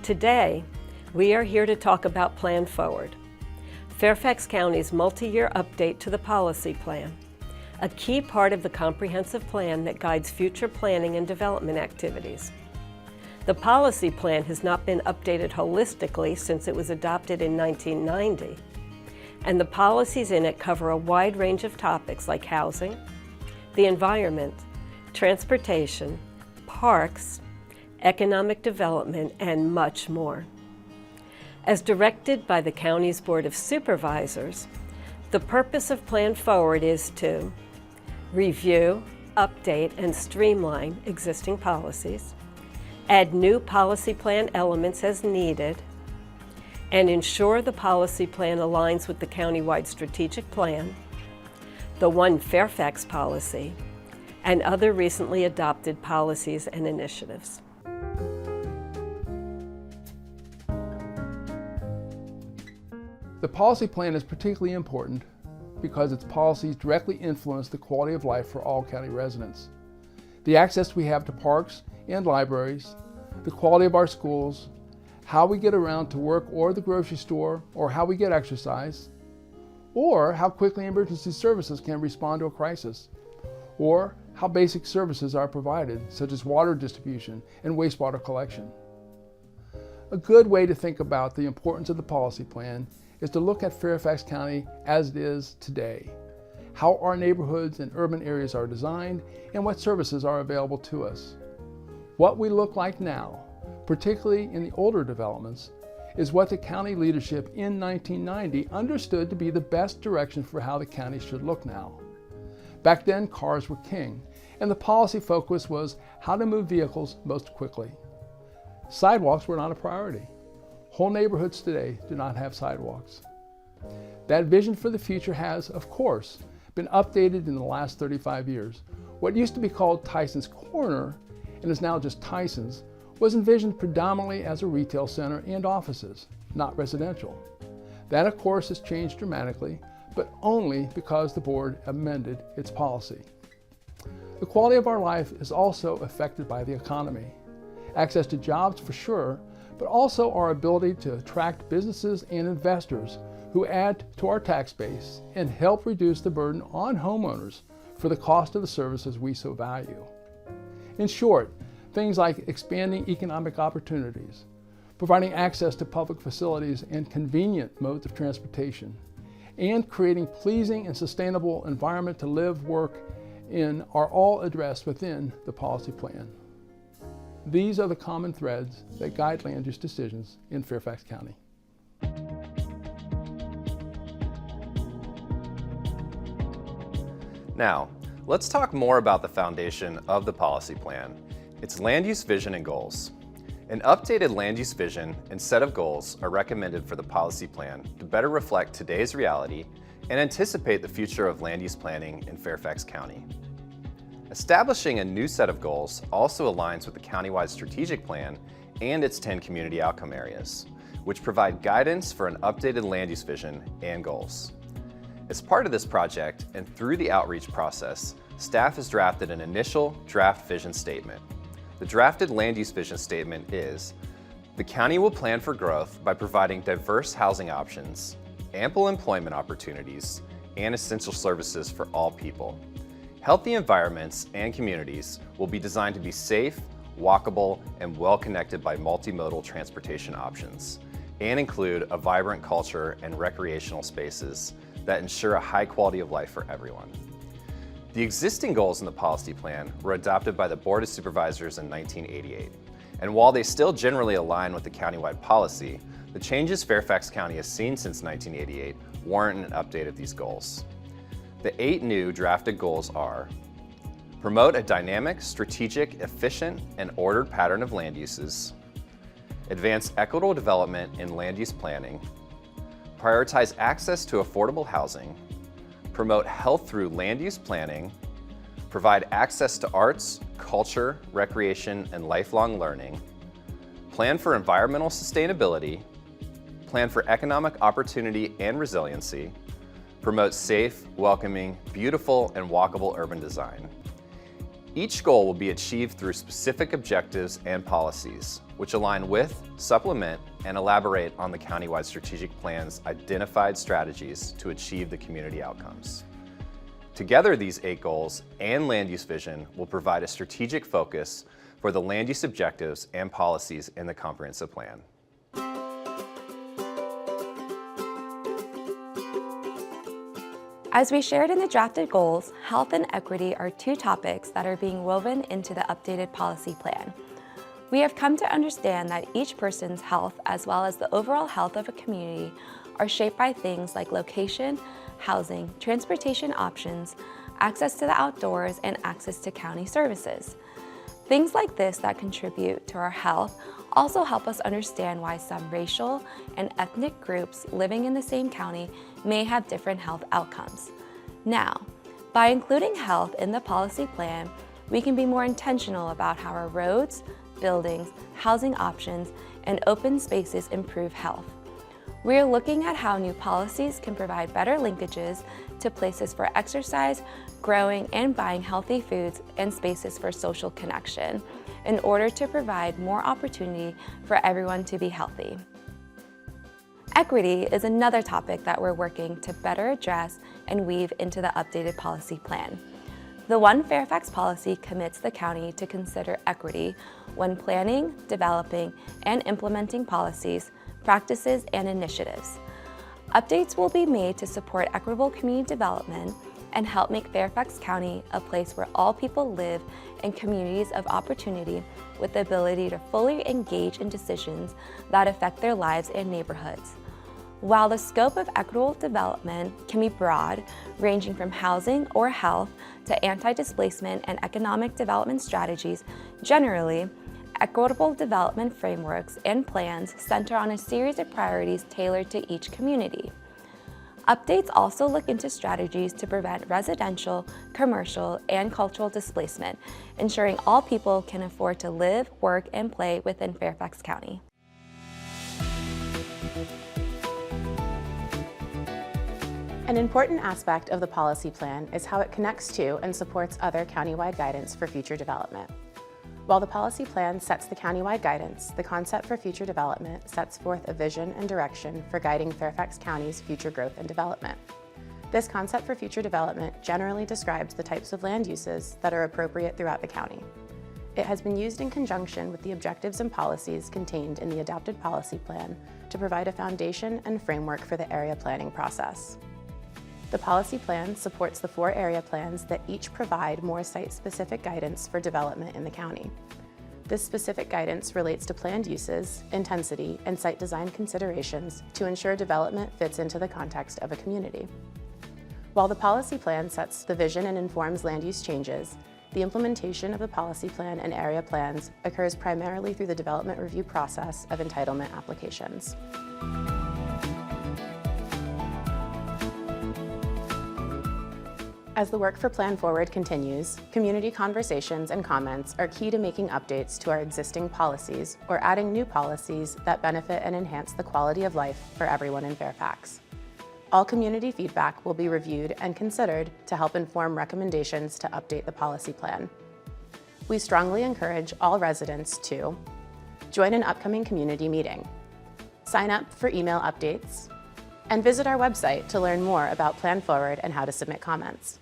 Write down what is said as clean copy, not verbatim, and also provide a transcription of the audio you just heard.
Today, we are here to talk about Plan Forward, Fairfax County's multi-year update to the policy plan, a key part of the comprehensive plan that guides future planning and development activities. The policy plan has not been updated holistically since it was adopted in 1990, and the policies in it cover a wide range of topics like housing, the environment, transportation, parks, economic development, and much more. As directed by the county's Board of Supervisors, the purpose of Plan Forward is to review, update, and streamline existing policies, add new policy plan elements as needed, and ensure the policy plan aligns with the countywide strategic plan, the One Fairfax policy, and other recently adopted policies and initiatives. The policy plan is particularly important because its policies directly influence the quality of life for all county residents. The access we have to parks and libraries, the quality of our schools, how we get around to work or the grocery store, or how we get exercise, or how quickly emergency services can respond to a crisis, or how basic services are provided, such as water distribution and wastewater collection. A good way to think about the importance of the policy plan is to look at Fairfax County as it is today, how our neighborhoods and urban areas are designed, and what services are available to us. What we look like now, particularly in the older developments, is what the county leadership in 1990 understood to be the best direction for how the county should look now. Back then, cars were king, and the policy focus was how to move vehicles most quickly. Sidewalks were not a priority. Whole neighborhoods today do not have sidewalks. That vision for the future has, of course, been updated in the last 35 years. What used to be called Tyson's Corner, and is now just Tyson's, was envisioned predominantly as a retail center and offices, not residential. That, of course, has changed dramatically, but only because the board amended its policy. The quality of our life is also affected by the economy. Access to jobs for sure, but also our ability to attract businesses and investors who add to our tax base and help reduce the burden on homeowners for the cost of the services we so value. In short, things like expanding economic opportunities, providing access to public facilities and convenient modes of transportation, and creating pleasing and sustainable environment to live, work in are all addressed within the policy plan. These are the common threads that guide land use decisions in Fairfax County. Now, let's talk more about the foundation of the policy plan, its land use vision and goals. An updated land use vision and set of goals are recommended for the policy plan to better reflect today's reality and anticipate the future of land use planning in Fairfax County. Establishing a new set of goals also aligns with the countywide strategic plan and its 10 community outcome areas, which provide guidance for an updated land use vision and goals. As part of this project and through the outreach process, staff has drafted an initial draft vision statement. The drafted land use vision statement is: the county will plan for growth by providing diverse housing options, ample employment opportunities, and essential services for all people. Healthy environments and communities will be designed to be safe, walkable, and well-connected by multimodal transportation options, and include a vibrant culture and recreational spaces that ensure a high quality of life for everyone. The existing goals in the policy plan were adopted by the Board of Supervisors in 1988, and while they still generally align with the countywide policy, the changes Fairfax County has seen since 1988 warrant an update of these goals. The 8 new drafted goals are: promote a dynamic, strategic, efficient, and ordered pattern of land uses, advance equitable development in land use planning, prioritize access to affordable housing, promote health through land use planning, provide access to arts, culture, recreation, and lifelong learning, plan for environmental sustainability, plan for economic opportunity and resiliency, promote safe, welcoming, beautiful, and walkable urban design. Each goal will be achieved through specific objectives and policies, which align with, supplement, and elaborate on the countywide strategic plan's identified strategies to achieve the community outcomes. Together, these 8 goals and land use vision will provide a strategic focus for the land use objectives and policies in the comprehensive plan. As we shared in the drafted goals, health and equity are 2 topics that are being woven into the updated policy plan. We have come to understand that each person's health, as well as the overall health of a community, are shaped by things like location, housing, transportation options, access to the outdoors, and access to county services. Things like this that contribute to our health also help us understand why some racial and ethnic groups living in the same county may have different health outcomes. Now, by including health in the policy plan, we can be more intentional about how our roads, buildings, housing options, and open spaces improve health. We are looking at how new policies can provide better linkages to places for exercise, growing, and buying healthy foods, and spaces for social connection in order to provide more opportunity for everyone to be healthy. Equity is another topic that we're working to better address and weave into the updated policy plan. The One Fairfax policy commits the county to consider equity when planning, developing, and implementing policies, practices, and initiatives. Updates will be made to support equitable community development and help make Fairfax County a place where all people live in communities of opportunity with the ability to fully engage in decisions that affect their lives and neighborhoods. While the scope of equitable development can be broad, ranging from housing or health to anti-displacement and economic development strategies, generally, equitable development frameworks and plans center on a series of priorities tailored to each community. Updates also look into strategies to prevent residential, commercial, and cultural displacement, ensuring all people can afford to live, work, and play within Fairfax County. An important aspect of the policy plan is how it connects to and supports other countywide guidance for future development. While the policy plan sets the countywide guidance, the concept for future development sets forth a vision and direction for guiding Fairfax County's future growth and development. This concept for future development generally describes the types of land uses that are appropriate throughout the county. It has been used in conjunction with the objectives and policies contained in the adopted policy plan to provide a foundation and framework for the area planning process. The policy plan supports the 4 area plans that each provide more site-specific guidance for development in the county. This specific guidance relates to planned uses, intensity, and site design considerations to ensure development fits into the context of a community. While the policy plan sets the vision and informs land use changes, the implementation of the policy plan and area plans occurs primarily through the development review process of entitlement applications. As the work for Plan Forward continues, community conversations and comments are key to making updates to our existing policies or adding new policies that benefit and enhance the quality of life for everyone in Fairfax. All community feedback will be reviewed and considered to help inform recommendations to update the policy plan. We strongly encourage all residents to join an upcoming community meeting, sign up for email updates, and visit our website to learn more about Plan Forward and how to submit comments.